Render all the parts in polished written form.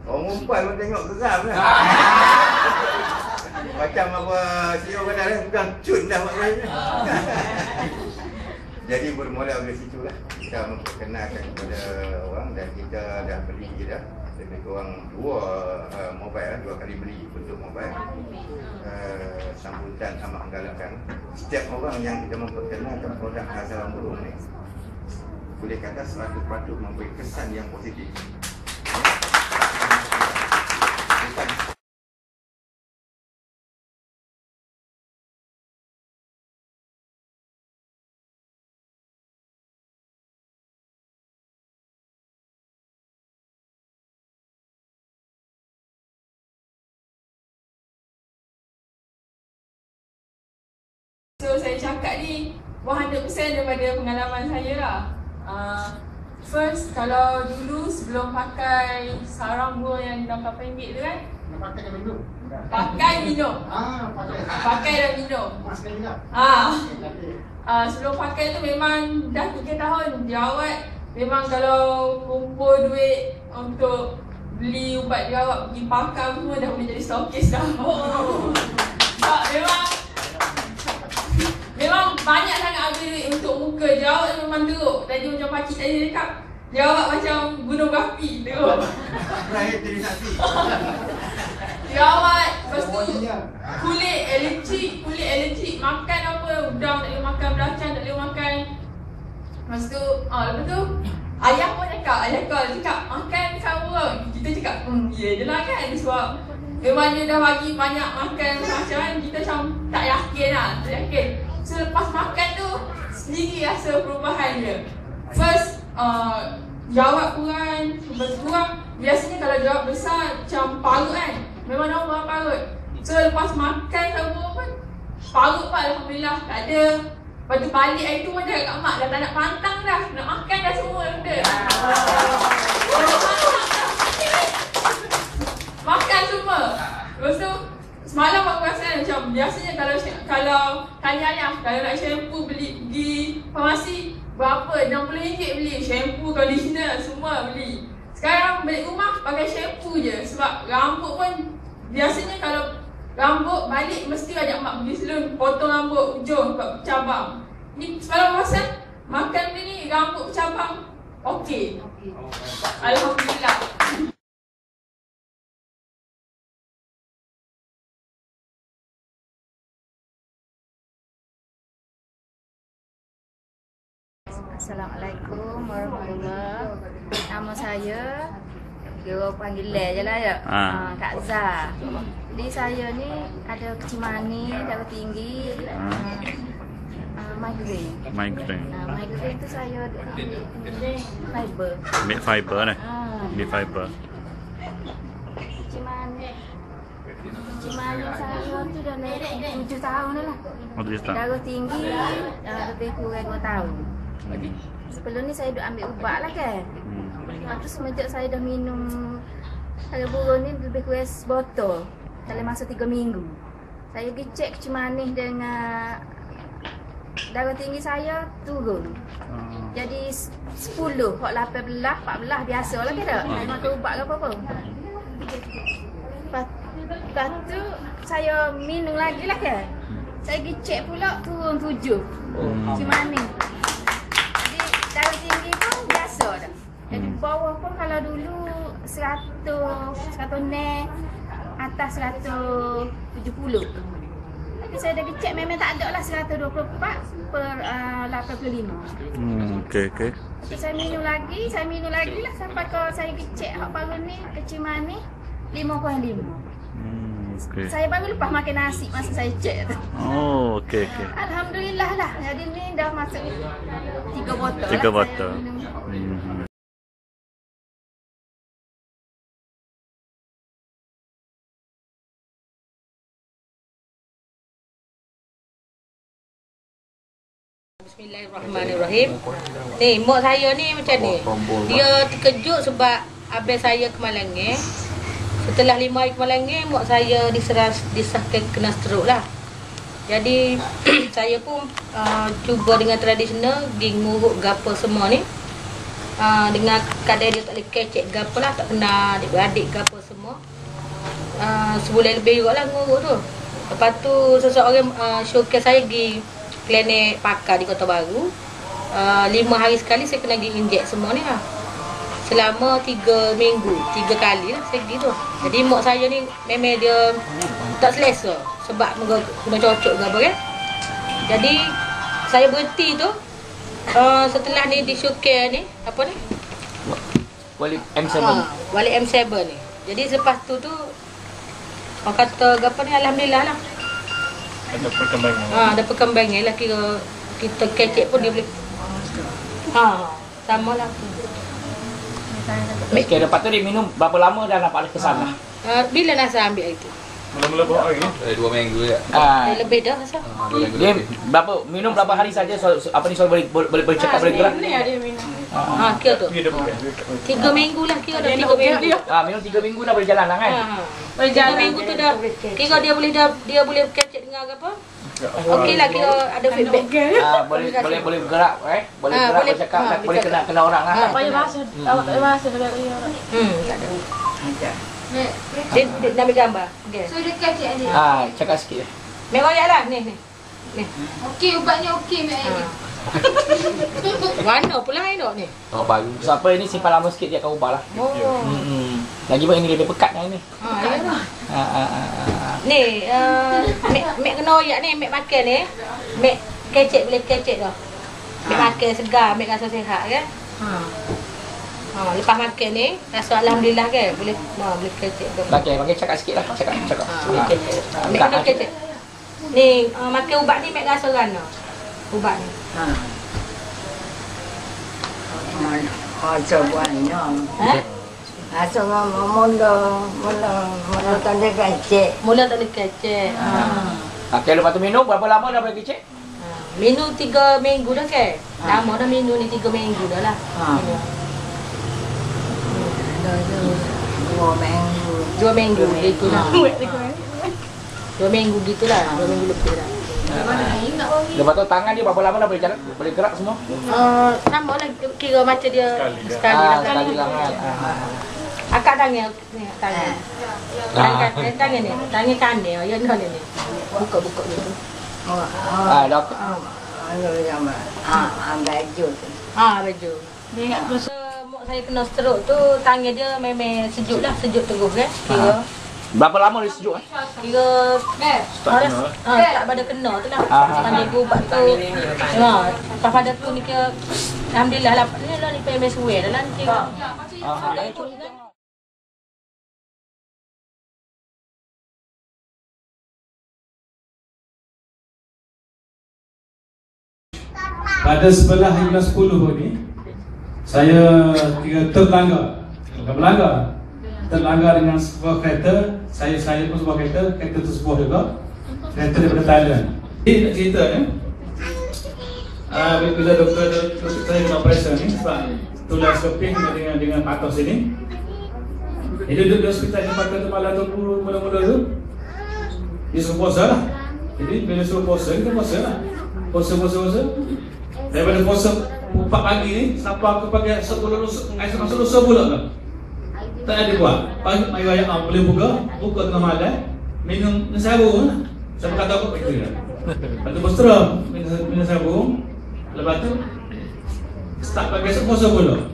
Orang perempuan pun tengok geram lah. Macam apa CEO kata dah, bukan cun dah maknanya. Jadi bermula dari situ lah. Kita memperkenalkan kepada orang dan kita dah beli dah. Lebih kurang 2 mobile, 2 kali beli untuk mobile. Sambutan amat menggalakkan. Setiap orang yang kita memperkenalkan produk Hazal Murung ni, boleh kata 100% memberi kesan yang positif. So saya cakap ni 100% daripada pengalaman saya lah. First, kalau dulu sebelum pakai sarang buah yang RM8 tu kan, pakai dan minum. Pakai minum. Pakai dan minum. Sebelum pakai tu memang dah 3 tahun jerawat. Memang kalau kumpul duit untuk beli ubat jerawat, pergi pakar semua dah boleh jadi stokis dah. Memang banyak sangat habis duit untuk muka. Jerawat memang teruk. Tadi macam pakcik tadi cakap, jerawat macam gunung berapi, teruk. Terakhir jadi saksi. Jerawat, lepas tu kulit alergik, makan apa, udang tak boleh makan, belacan tak boleh makan. Lepas tu ayah pun cakap, makan sama. Kita cakap, ya je lah kan. Sebab memang dia dah bagi banyak makan macam kita macam tak yakin lah, tak yakin. So lepas makan tu, sendiri rasa perubahan dia. First, jerawat kurang. Biasanya kalau jerawat besar macam parut kan, memang orang parut. So lepas makan sama pun, parut pun alhamdulillah tak ada. Lepas tu balik hari tu pun cakap kat mak, dah tak nak pantang dah, nak makan dah semua benda. Makan semua. Lepas tu semalam aku rasa macam biasanya kalau tanya ayah, kalau nak shampoo pergi farmasi berapa? RM60 beli shampoo, conditioner semua beli. Sekarang balik rumah pakai shampoo je. Sebab rambut pun biasanya kalau rambut balik mesti ajak mak pergi salon, potong rambut ujung bercabang. Ni semalam rasa makan ni rambut bercabang okey. Alhamdulillah. Assalamualaikum warahmatullahi wabarakatuh. Nama saya, dia orang panggil Le je lah ya. Kak Zah. Jadi saya ni ada kecil manis, darah tinggi, migraine. Migraine tu saya fiber. Ambil fiber ni. Ambil fiber. Kecil manis saya tu dah naik 7 tahun dah lah. Darah tinggi lebih kurang 2 tahun. Sebelum ni saya duk ambil ubat lah kan. Lepas tu semenjak saya dah minum Hazal Murung ni lebih kurang sebotol dalam masa 3 minggu. Saya pergi cek kecil manis dengan darah tinggi saya turun. Jadi 10, 18, 14 biasa lah kan tak? Saya makan ubat ke apa-apa. Lepas tu saya minum lagi lah kan. Saya pergi cek pula turun 7 kecil manis. Darah tinggi pun biasa dah. Jadi bawah pun kalau dulu 100 ne, atas 170. Tapi saya dah cek memang tak ada lah 124/85. Okey. Tapi saya minum lagi lah sampai ke saya cek hak baru ni kecil manis 5.5. Okay. Saya baru lepas makan nasi masa saya cek tu. Okey. Alhamdulillah lah. Jadi ni dah masuk 3 botol. 3 botol. Bismillahirrahmanirrahim. Ni mak saya ni macam ni. Dia terkejut sebab abang saya ke Malangir. Setelah 5 hari ke Malangir, mak saya disahkan kena stroke lah. Jadi saya pun cuba dengan tradisional, pergi nguruk gapa semua ni. dengan kadang dia tak boleh kecek ke apa lah, tak kena adik-beradik ke apa semua. Sebulan lebih juga lah nguruk tu. Lepas tu seseorang showcase saya pergi klinik pakar di Kota Baru. 5 hari sekali saya kena pergi injek semua ni lah. Selama 3 minggu, 3 kali lah saya pergi tu. Jadi mak saya ni memang dia tak selesa sebab kena cocok ke apa kan. Jadi saya berhenti tu setelah ni di showcase ni, apa ni? Wali M7. Wali M7 ni. Jadi selepas tu orang kata apa ni, alhamdulillah lah. Ada perkembangan. Ada perkembangan lah, kira kita kecek pun dia boleh. Sama lah. Okey, lepas tu dia minum berapa lama dah nampak ada kesan lah? Bila Nasa ambil itu? Mula-mula bawa hari ni? 2 minggu je. Lebih dah Nasa. 2 minggu Dia lebih. minum berapa hari saja apa ni soal boleh cakap boleh gerak? Kira tu. Dia dah bukan. 3 minggu lah, kira dah 3 minggu. Minum 3 minggu dah boleh jalan lah kan? Boleh jalan. 3 minggu tu dah kira dia boleh kecek dengar ke apa? Okey lah, kira ada feedback. Boleh bergerak boleh gerak, boleh cakap, boleh kena orang lah. Tak payah bahasa. Awak tak payah bahasa dekat dia. Tak ada. Dia nak ambil gambar. Okey. So dia kecek adik. Cakap sikit. Mek royak lah ni. Okey, ubatnya okey mek adik. Mana pula air dok ni? Baru. Siapa ini simpan lama sikit dia akan ubah lah. Lagi pun ini lebih pekat yang ini. Ni, mek kena royak ni, mek makan ni. Mek kecek boleh kecek dah. Mek makan segar, mek rasa sihat kan? Lepas makan ni, rasa alhamdulillah kan? Boleh kecek dah. Bagi cakap sikit lah. Cakap. Boleh kecek. Mek kena kecek. Ni, makan ubat ni mek rasa rana. Ubat ni. Macam buahnya. Asal mula tak ada kecek. Mula tak boleh kecek. Okey, lepas tu minum berapa lama dah boleh kecek? Minum 3 minggu dah kan? Lama dah minum ni 3 minggu dah lah. 2 minggu. 2 minggu gitu lah. 2 minggu gitu lah. 2 minggu lebih dah. Lepas tu tangan dia berapa lama dah boleh jalan? Boleh gerak semua? Sama lah, kira macam dia sekali lah. Akak tangan ni, tangan. Tangan ni, tangan kanan. Ya ni ni. Buka gitu. Dok. Baju tu. Baju. Masa mak saya kena stroke tu, tangan dia memang sejuk lah, sejuk terus kan. Kira berapa lama dia sejuk? Kira tak pada kena tu lah. Pandai ubat tu. Lepas pada tu ni kira alhamdulillah lah. Ni lah ni PMS wear dah lah ni kira. Pada 11.10 ni saya kira terlanggar dengan sebuah kereta. Saya pun sebuah kereta tersebut juga, kereta daripada Thailand. Jadi nak cerita ni, bila doktor saya kena operasi ni sebab tulang keping dengan patos ini. Dia duduk di hospital di pakai kepala tu mula-mula tu. Dia suruh puasa lah. Jadi bila suruh puasa, kita puasa lah. Puasa. Daripada puasa 4 pagi ni sampai ke pagi 10 lusa pula kan. Tak ada buat. Pagi mai raya boleh buka tengah malam, minum sabun lah. Siapa kata apa begitu lah. Lepas tu berseram minum sabun. Lepas tu start pagi puasa pula.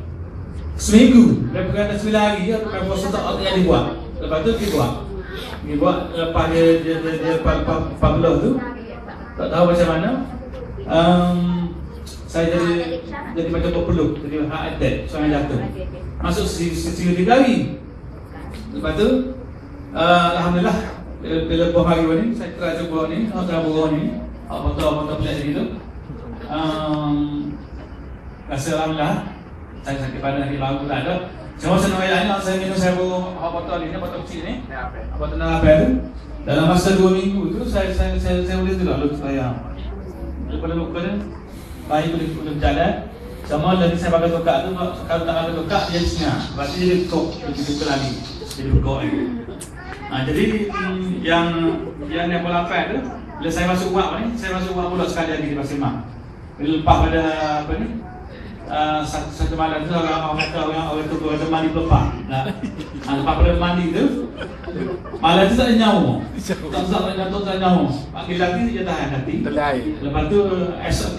Seminggu. Lepas 9 hari kan puasa tak ada buat. Lepas tu dia buat lepas dia 14 tu. Tak tahu macam mana. Saya jadi macam berpeluk, jadi heart attack, seorang jatuh. Masuk CCTV 3 hari. Lepas tu alhamdulillah bila buah hari ni saya try buah ni, apa pelik gitu. Rasa alhamdulillah saya sakit badan lagi bagus tak ada. Cuma senang ayahnya saya minum sabun botol ni, botol kecil ni. Botol Nabel. Dalam masa 2 minggu tu saya boleh tidak lutut saya. Daripada luka ni bayi boleh berjalan. Sama lagi saya pakai tokak tu, kalau tak pakai tokak dia senyap. Lepas tu dia buka lagi. Jadi buka lagi. Jadi yang berlapan tu, bila saya masuk uap ni, saya masuk uap pula sekali lagi di Pasir Mak. Bila lepas pada apa ni, satu malam tu orang tu kata mandi pelepak. Nah, lepas pada mandi tu malam tu tak ada nyawa. Tak ada nyawa. Panggil lagi dia tahan hati. Lepas tu esok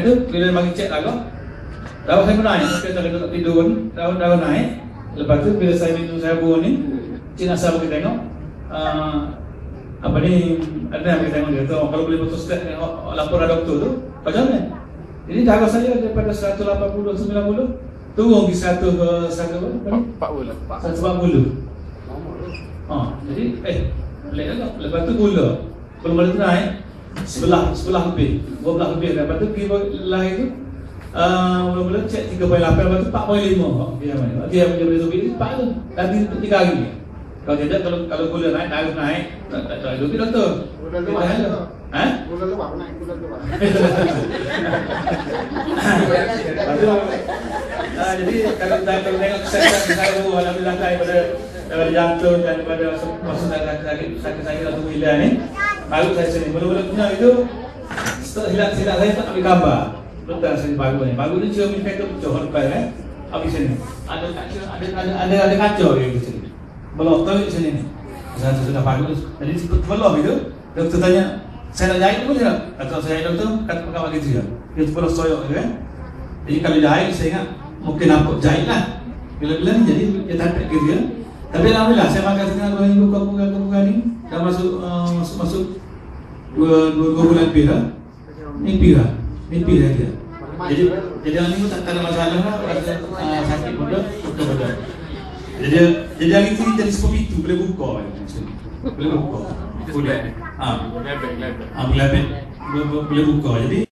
tu bila bagi cek lagu. Tahu saya pernah kita tak tidur ni, daun naik. Lepas tu bila saya minum saya buah ni, cik Nasar bagi tengok apa ni ada yang bagi tengok dia tu kalau boleh betul step laporan doktor tu macam mana? Jadi darah saya daripada 180 90 turun di 140. Jadi boleh tak? Lepas tu gula boleh naik sebelah lebih 12 lebih. Lepas tu pergi lahir tu mula-mula cek 3.8, lepas tu 4.5. Dia boleh lebih 4 tu nanti 3 hari. Kalau tidak, kalau gula naik, darah naik, tak duduk doktor. Gula luar. Gula luar naik, gula luar. Jadi kalau tengok kesehatan saya alhamdulillah daripada jantung dan daripada maksud sakit saya atau gila ni, baru saya sini. Mula-mula punya itu setelah silap saya tak ambil gambar. Betul saya baru ni. Baru ni cuma infektor pecah lepas habis sini. Ada kacau dia di sini. Belum tahu di sini. Saya sudah bagus. Jadi belum itu. Doktor tanya, saya nak jahit boleh tak? Kata saya doktor, kata pakai begitu ya. Dia terus soyok gitu kan. Jadi kalau jahit saya ingat mungkin nampak jahit lah. Bila-bila ni jadi dia tampil gitu ya. Tapi alhamdulillah saya makan setengah 2 minggu kebuka ni dah masuk 2 bulan lebih dah. Mimpi dah dia. Jadi hari ni tak ada masalah lah. Sakit muda, betul. Jadi hari ni jadi seperti itu boleh buka. Boleh buka. Boleh. Boleh buka. Jadi